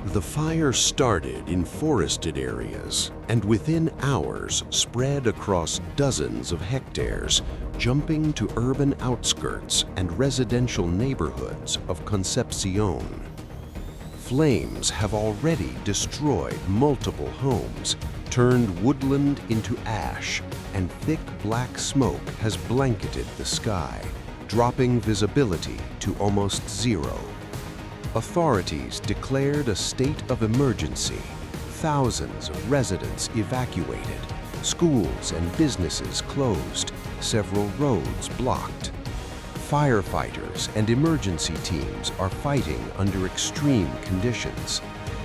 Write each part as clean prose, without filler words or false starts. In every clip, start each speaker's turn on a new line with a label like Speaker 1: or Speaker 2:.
Speaker 1: The fire started in forested areas and within hours spread across dozens of hectares, jumping to urban outskirts and residential neighborhoods of Concepción. Flames have already destroyed multiple homes, turned woodland into ash, and thick black smoke has blanketed the sky, dropping visibility to almost zero. Authorities declared a state of emergency, thousands of residents evacuated, schools and businesses closed, several roads blocked. Firefighters and emergency teams are fighting under extreme conditions.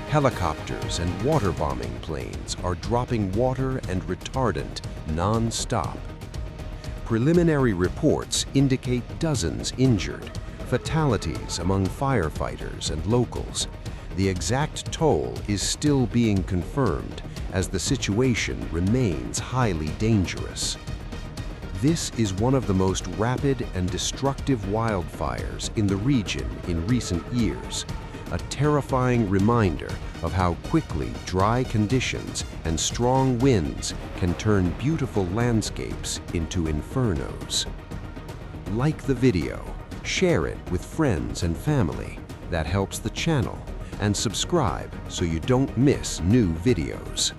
Speaker 1: Helicopters and water bombing planes are dropping water and retardant non-stop. Preliminary reports indicate dozens injured, fatalities among firefighters and locals. The exact toll is still being confirmed as the situation remains highly dangerous. This is one of the most rapid and destructive wildfires in the region in recent years, a terrifying reminder of how quickly dry conditions and strong winds can turn beautiful landscapes into infernos. Like the video, share it with friends and family. That helps the channel, and subscribe so you don't miss new videos.